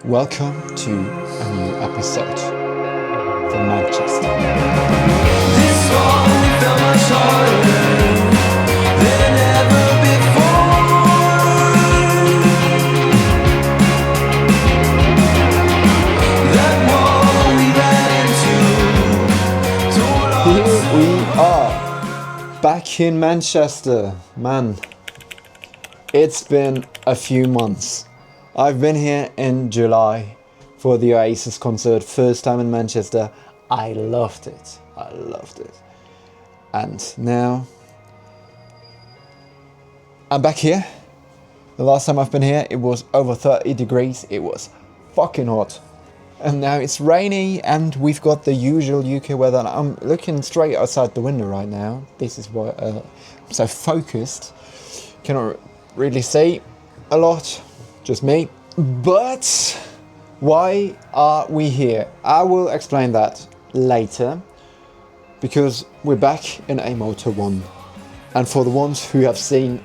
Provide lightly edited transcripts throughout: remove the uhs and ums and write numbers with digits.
Welcome to a new episode from Manchester. This one felt much harder than ever before. That wall we ran into tore us. Here we are, back in Manchester. Man, it's been a few months. I've been here in July for the Oasis concert, first time in Manchester. I loved it. And now I'm back here. The last time I've been here, it was over 30 degrees. It was fucking hot. And now it's rainy and we've got the usual UK weather. And I'm looking straight outside the window right now. This is why I'm so focused. Cannot really see a lot. Just me. But why are we here? I will explain that later, because we're back in A Motor 1. And for the ones who have seen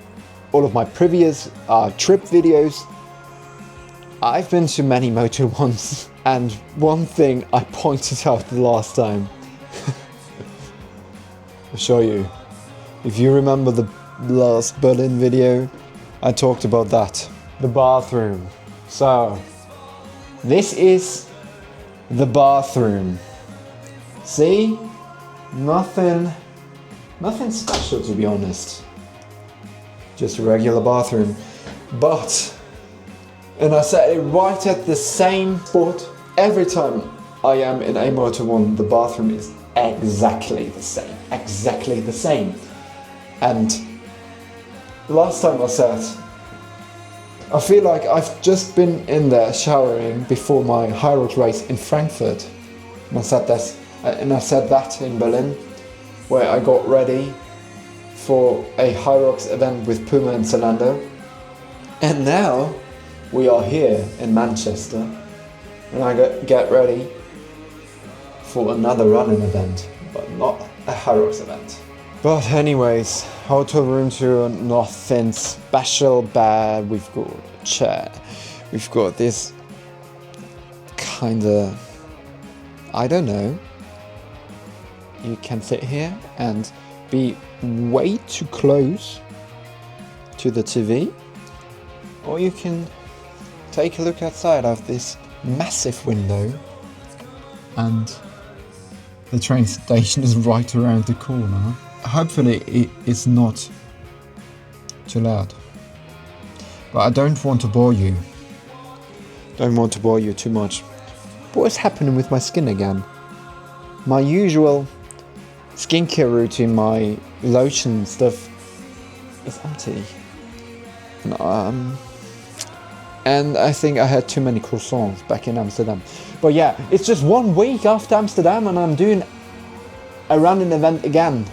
all of my previous trip videos, I've been to many Motor 1s, and one thing I pointed out the last time, I'll show you. If you remember the last Berlin video, I talked about that. The bathroom. So, this is the bathroom. See? Nothing special, to be honest. Just a regular bathroom. But, and I set it right at the same spot. Every time I am in A Motor 1, the bathroom is exactly the same. Exactly the same. And last time I said, I feel like I've just been in there showering before my High Rocks race in Frankfurt. And I said that in Berlin, where I got ready for a High Rocks event with Puma and Zalando. And now we are here in Manchester, and I get ready for another running event, but not a High Rocks event. But anyways, hotel room tour, nothing special bad. We've got a chair. We've got this kinda, I don't know. You can sit here and be way too close to the TV. Or you can take a look outside of this massive window, and the train station is right around the corner. Hopefully it is not too loud. But I don't want to bore you. Don't want to bore you too much. What is happening with my skin again? My usual skincare routine, my lotion stuff, is empty. And I think I had too many croissants back in Amsterdam. But yeah, it's just 1 week after Amsterdam and I'm doing a running event again.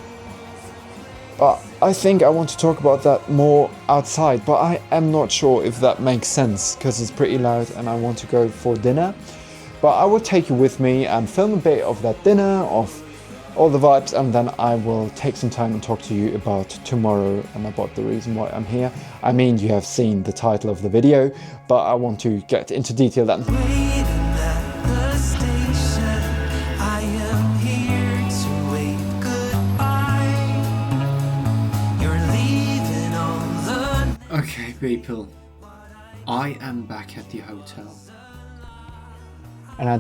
But I think I want to talk about that more outside, but I am not sure if that makes sense because it's pretty loud and I want to go for dinner. But I will take you with me and film a bit of that dinner, of all the vibes, and then I will take some time and talk to you about tomorrow and about the reason why I'm here. I mean, you have seen the title of the video, but I want to get into detail then. Waiting at the station, I am here to wave goodbye. You're leaving on the. Okay, people, I am back at the hotel. And I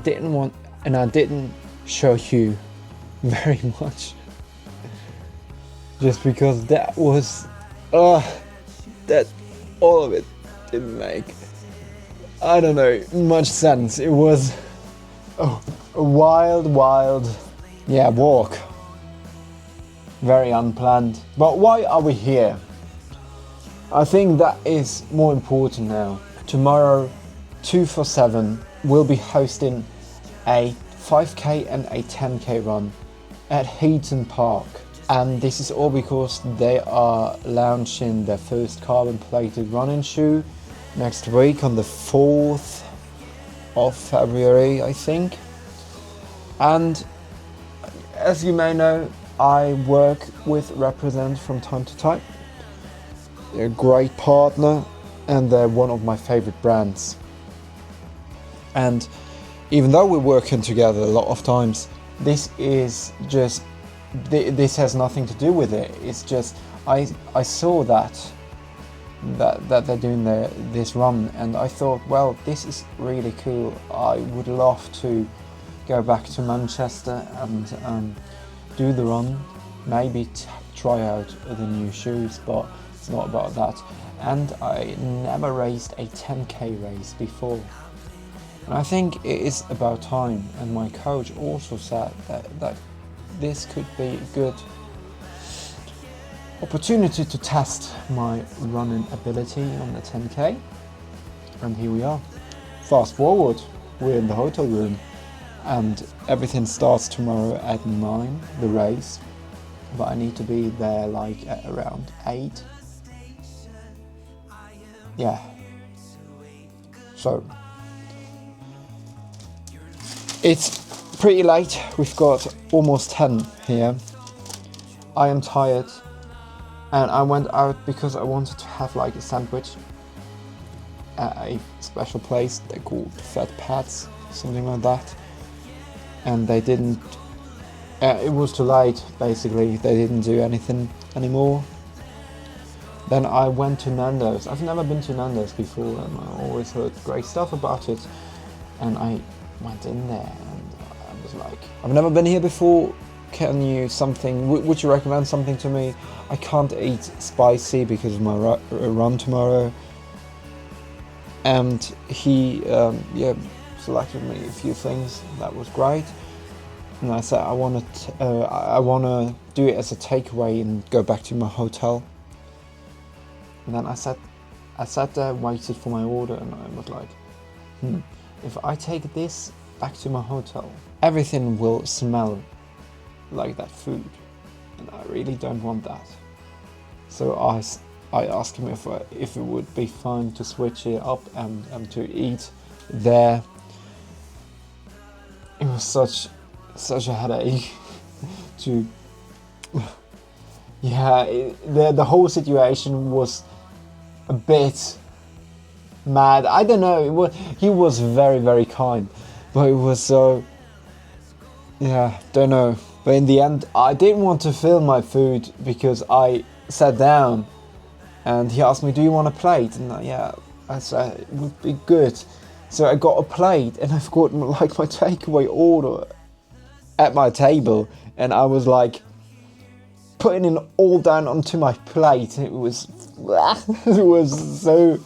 didn't show you very much, just because that was that all of it didn't make, I don't know, much sense. It was a wild walk, very unplanned. But why are we here? I think that is more important now. Tomorrow 247 will be hosting a 5k and a 10k run at Heaton Park, and this is all because they are launching their first carbon plated running shoe next week on the 4th of February, I think. And as you may know, I work with Represent from time to time. They're a great partner and they're one of my favorite brands. And even though we're working together a lot of times, this is just, this has nothing to do with it. It's just, I saw that they're doing this run, and I thought, well, this is really cool. I would love to go back to Manchester and do the run, maybe try out the new shoes, but it's not about that. And I never raced a 10k race before, and I think it is about time. And my coach also said that this could be a good opportunity to test my running ability on the 10k. And here we are. Fast forward, we're in the hotel room, and everything starts tomorrow at 9, the race, but I need to be there like at around 8. Yeah, so it's pretty late. We've got almost 10 here. I am tired, and I went out because I wanted to have like a sandwich at a special place. They're called Fat Pats, something like that, and they didn't, it was too late basically. They didn't do anything anymore. Then I went to Nando's. I've never been to Nando's before, and I always heard great stuff about it. And I went in there and I was like, I've never been here before. Can you would you recommend something to me? I can't eat spicy because of my run tomorrow. And he selected me a few things. That was great. And I said I want to do it as a takeaway and go back to my hotel. And then I sat there, waited for my order, and I was like, if I take this back to my hotel, everything will smell like that food, and I really don't want that. So I asked him if it would be fine to switch it up and to eat there. It was such a headache to, yeah, the whole situation was a bit mad. I don't know, he was very, very kind, but it was so, yeah, don't know. But in the end, I didn't want to film my food because I sat down and he asked me, do you want a plate? And I said, it would be good. So I got a plate, and I've got like my takeaway order at my table, and I was like putting it all down onto my plate. It was so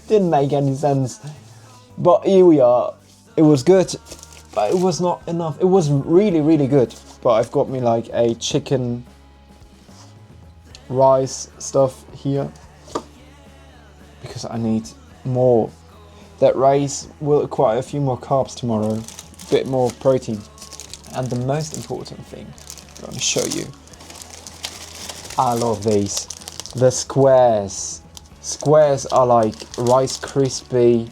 didn't make any sense. But here we are. It was good, but it was not enough. It was really, really good. But I've got me like a chicken rice stuff here because I need more. That rice will acquire a few more carbs tomorrow, a bit more protein. And the most important thing I'm going to show you. I love these. The squares. Squares are like Rice Krispie.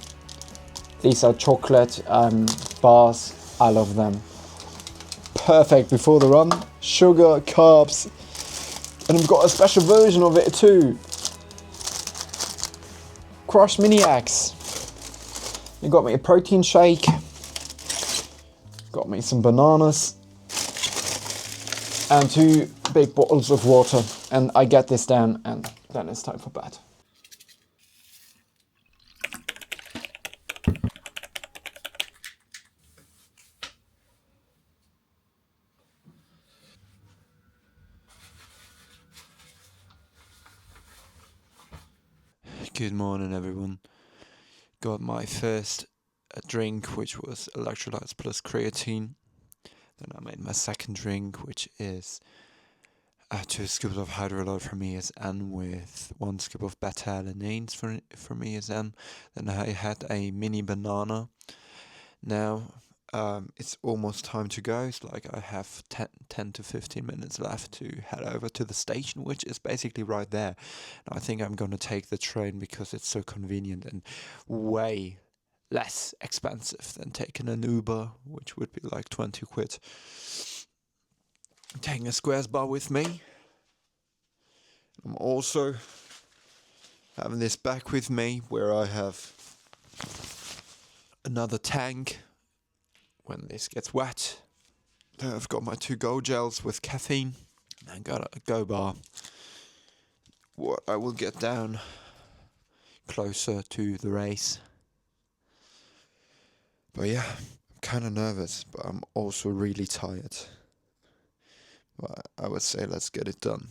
These are chocolate bars. I love them. Perfect before the run. Sugar, carbs. And I've got a special version of it too. Crushed mini eggs. You got me a protein shake. Got me some bananas. And 2 big bottles of water. And I get this down, and then it's time for bed. Good morning, everyone. Got my first drink, which was electrolytes plus creatine. Then I made my second drink, which is 2 scoops of hydrolyte from ESN with 1 scoop of beta-alanines from ESN. Then I had a mini banana. Now it's almost time to go. It's like I have 10 to 15 minutes left to head over to the station, which is basically right there. And I think I'm going to take the train because it's so convenient and way less expensive than taking an Uber, which would be like 20 quid. I'm taking a Squares bar with me. I'm also having this bag with me where I have another tank when this gets wet. Then I've got my 2-go gels with caffeine. And I got a go bar. What I will get down closer to the race. But yeah, I'm kind of nervous, but I'm also really tired. But I would say let's get it done.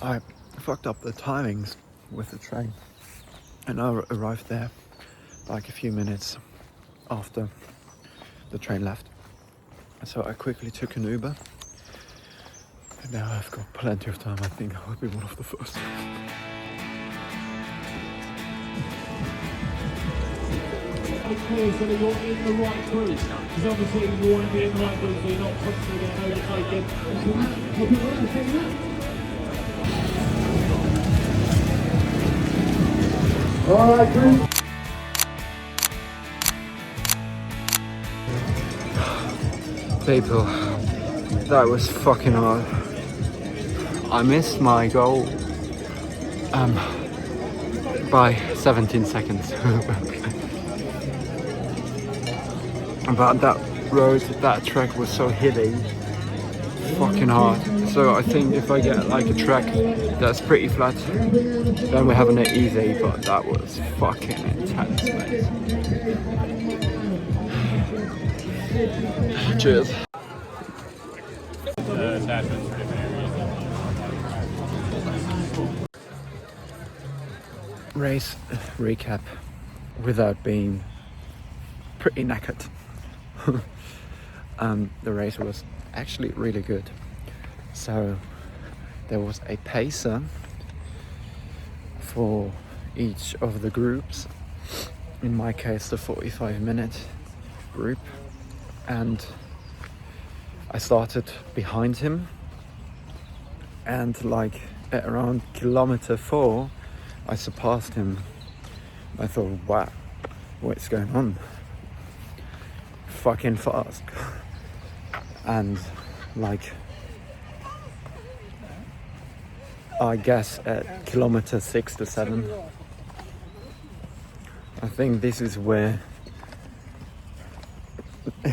I fucked up the timings with the train, and I arrived there like a few minutes after the train left. So I quickly took an Uber, and now I've got plenty of time. I think I will be one of the first. Clear so that you're in the right group, because obviously you want to be in the right group so you're not constantly getting overtaken. Alright, group. People, that was fucking hard. I missed my goal by 17 seconds. But that road, that track was so hilly, fucking hard. So I think if I get like a track that's pretty flat, then we're having it easy, but that was fucking intense, mate. Cheers. Race recap without being pretty knackered. The race was actually really good. So there was a pacer for each of the groups. In my case, the 45-minute group, and I started behind him, and like at around kilometer 4 I surpassed him. I thought, wow, what's going on? Fucking fast. And like, I guess at kilometer 6 to 7, I think this is where I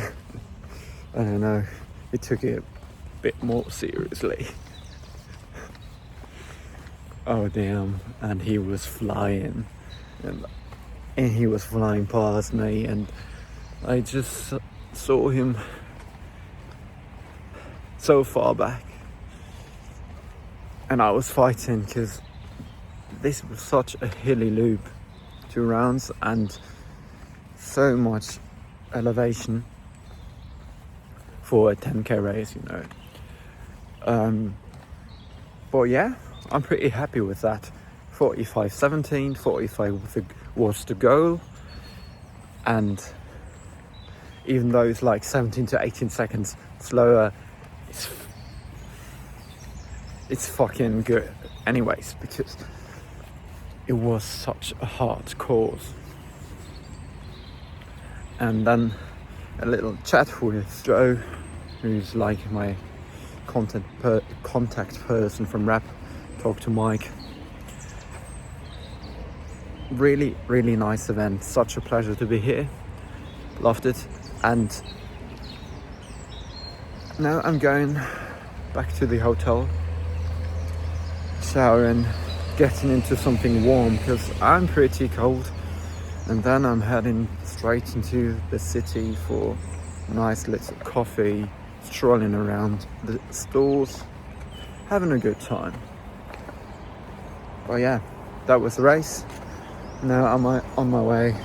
don't know, he took it a bit more seriously. Oh damn, and he was flying, and he was flying past me, and I just saw him so far back, and I was fighting because this was such a hilly loop, 2 rounds and so much elevation for a 10k race, you know. But yeah, I'm pretty happy with that. 45.17, 45 was the goal, and even though it's like 17 to 18 seconds slower, it's fucking good anyways, because it was such a hard course. And then a little chat with Joe, who's like my contact person from rap. Talked to Mike. Really, really nice event. Such a pleasure to be here. Loved it. And now I'm going back to the hotel, showering, getting into something warm because I'm pretty cold, and then I'm heading straight into the city for a nice little coffee, strolling around the stores, having a good time. But yeah, that was the race. Now I'm on my way.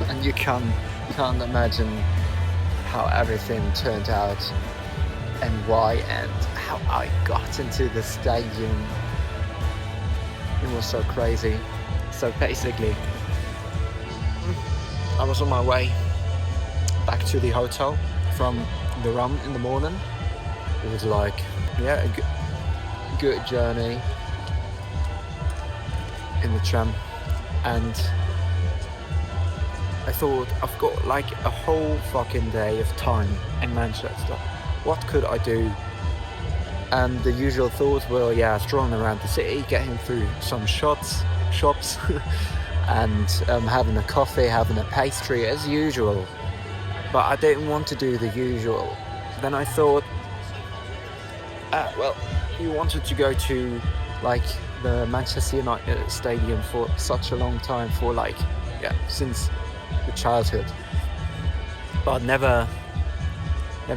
And you can't imagine how everything turned out and why and how I got into the stadium. It was so crazy. So basically, I was on my way back to the hotel from the run in the morning. It was like, yeah, a good journey in the tram, and I thought, I've got like a whole fucking day of time in Manchester. What could I do? And the usual thoughts were, yeah, strolling around the city, getting through some shops, and having a coffee, having a pastry as usual. But I didn't want to do the usual. Then I thought, well, you wanted to go to like the Manchester United stadium for such a long time, for like, yeah, since the childhood, but never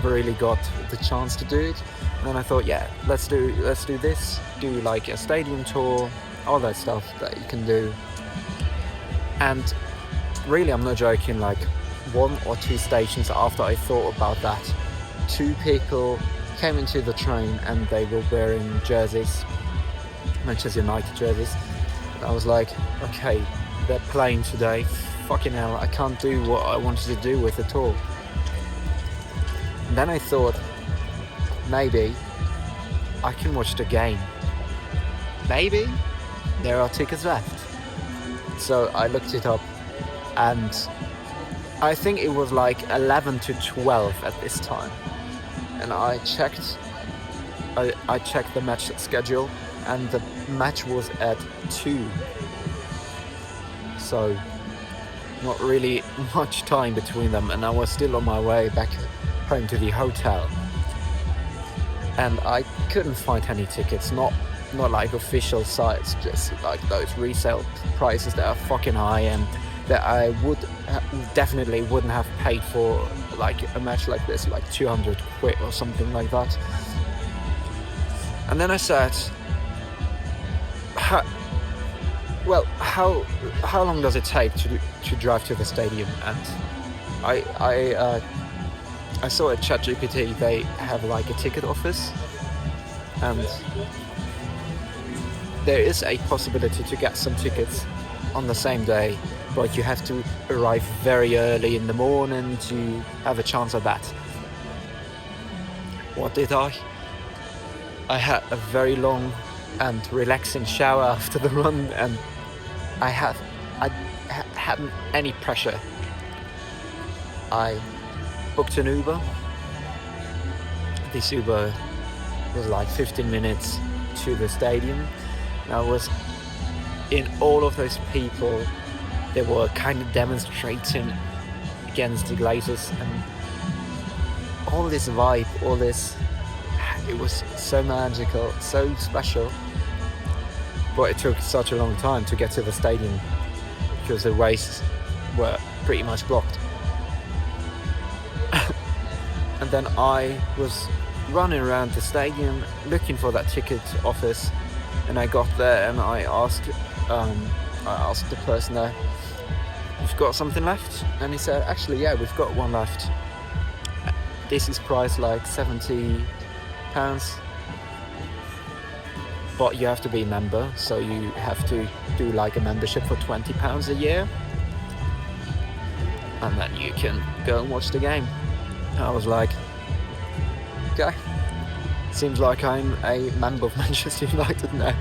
really got the chance to do it. And then I thought, yeah, let's do this, do like a stadium tour, all that stuff that you can do. And really, I'm not joking, like 1 or 2 stations after I thought about that, 2 people came into the train and they were wearing jerseys, Manchester United jerseys, and I was like, okay, they're playing today. Fucking hell, I can't do what I wanted to do with the tour. And then I thought, maybe I can watch the game. Maybe there are tickets left. So I looked it up, and I think it was like 11 to 12 at this time. And I checked the match schedule, and the match was at 2. So not really much time between them, and I was still on my way back home to the hotel, and I couldn't find any tickets, not like official sites, just like those resale prices that are fucking high and that I definitely wouldn't have paid for like a match like this, like 200 quid or something like that. And then I said, how long does it take to drive to the stadium? And I saw at ChatGPT they have like a ticket office, and there is a possibility to get some tickets on the same day, but you have to arrive very early in the morning to have a chance at that. What did I? I had a very long and relaxing shower after the run, and I hadn't any pressure. I booked an Uber. This Uber was like 15 minutes to the stadium. And I was in all of those people. They were kind of demonstrating against the Glazers, and all this vibe, it was so magical, so special. But it took such a long time to get to the stadium because the ways were pretty much blocked. And then I was running around the stadium looking for that ticket office, and I got there and I asked the person there, "You've got something left?" And he said, "Actually, yeah, we've got one left. This is priced like £70, but you have to be a member, so you have to do like a membership for £20 a year, and then you can go and watch the game." I was like, okay, seems like I'm a member of Manchester United now.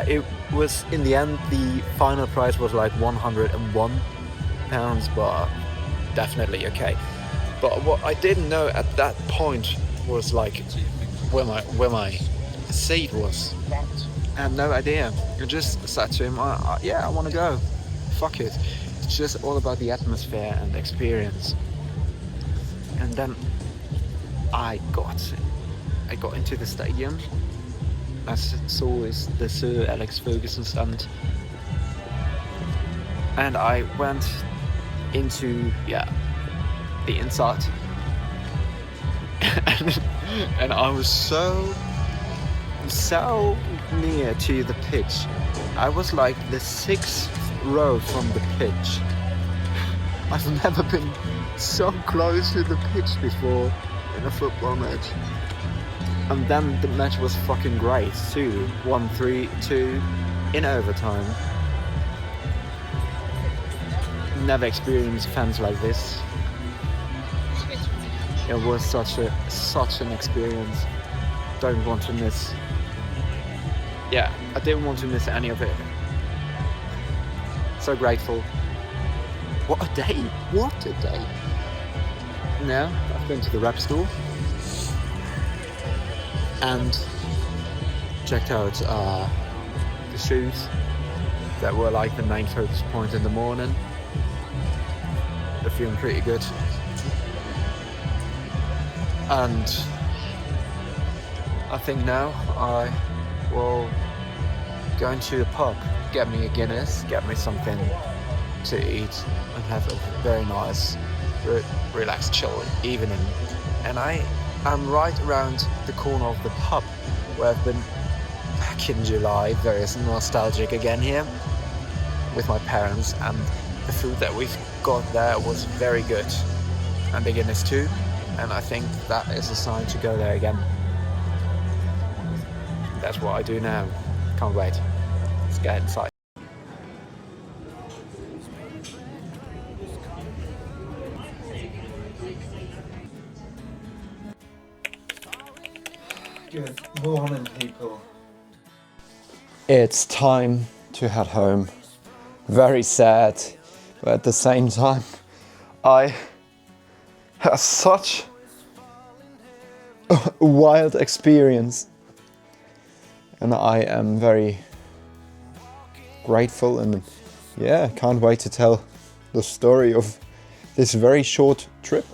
It was, in the end, the final price was like £101, but definitely okay. But what I didn't know at that point was like where my seat was. I had no idea. I just said to him, yeah, I want to go. Fuck it. It's just all about the atmosphere and the experience. And then I got into the stadium. I saw the Sir Alex Ferguson stand, and I went into the inside, and I was so near to the pitch. I was like the 6th row from the pitch. I've never been so close to the pitch before in a football match. And then the match was fucking great too. 1-3-2 in overtime. Never experienced fans like this. It was such an experience. Don't want to miss. Yeah, I didn't want to miss any of it. So grateful. What a day! What a day! Now I've been to the rap store and checked out the shoes that were like the main focus point in the morning. They're feeling pretty good. And I think now I will go into the pub, get me a Guinness, get me something to eat, and have a very nice, relaxed, chill evening. And I'm right around the corner of the pub where I've been back in July, very nostalgic again here with my parents, and the food that we've got there was very good, and the Guinness too, and I think that is a sign to go there again. That's what I do now. Can't wait. Let's get inside. Good morning, people. It's time to head home. Very sad, but at the same time, I had such a wild experience, and I am very grateful, and can't wait to tell the story of this very short trip.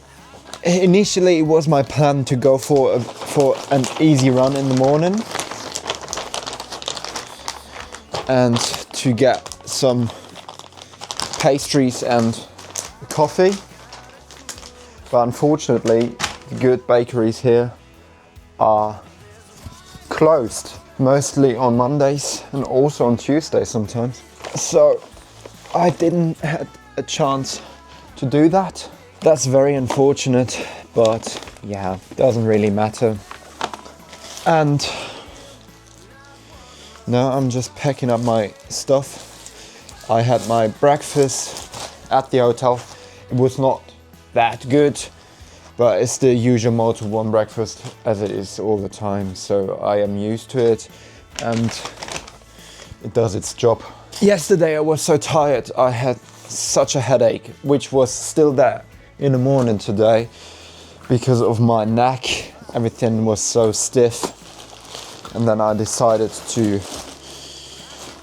Initially, it was my plan to go for an easy run in the morning and to get some pastries and coffee. But unfortunately, the good bakeries here are closed, mostly on Mondays and also on Tuesdays sometimes. So I didn't have a chance to do that. That's very unfortunate, but yeah, doesn't really matter. And now I'm just packing up my stuff. I had my breakfast at the hotel. It was not that good, but it's the usual Motor One breakfast as it is all the time, so I am used to it and it does its job. Yesterday I was so tired, I had such a headache, which was still there in the morning today because of my neck. Everything was so stiff, and then I decided to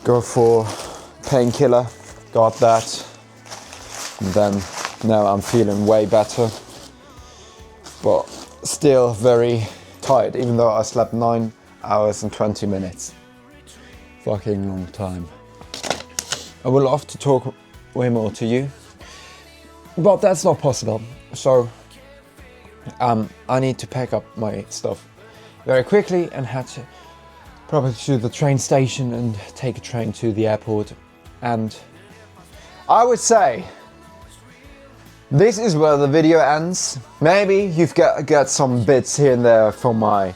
go for painkiller, got that, and then now I'm feeling way better, but still very tired, even though I slept 9 hours and 20 minutes. Fucking long time. I would love to talk way more to you, but that's not possible. So I need to pack up my stuff very quickly and head probably to the train station and take a train to the airport. And I would say this is where the video ends. Maybe you've got some bits here and there from my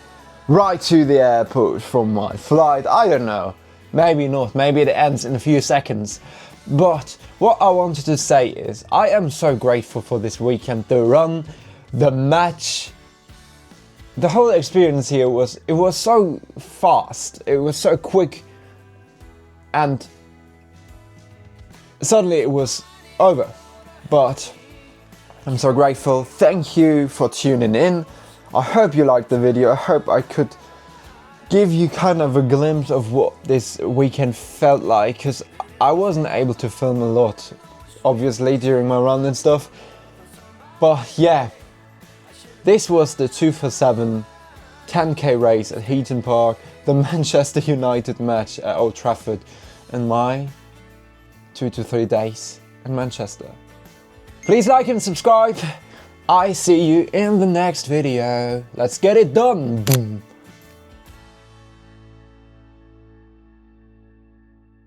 ride to the airport, from my flight, I don't know. Maybe not, maybe it ends in a few seconds. But what I wanted to say is I am so grateful for this weekend, the run, the match. The whole experience here was so fast, it was so quick, and suddenly it was over. But I'm so grateful. Thank you for tuning in. I hope you liked the video. I hope I could give you kind of a glimpse of what this weekend felt like, because I wasn't able to film a lot, obviously, during my run and stuff. But yeah, this was the 247 10k race at Heaton Park, the Manchester United match at Old Trafford, and my 2 to 3 days in Manchester. Please like and subscribe. I see you in the next video. Let's get it done. Boom.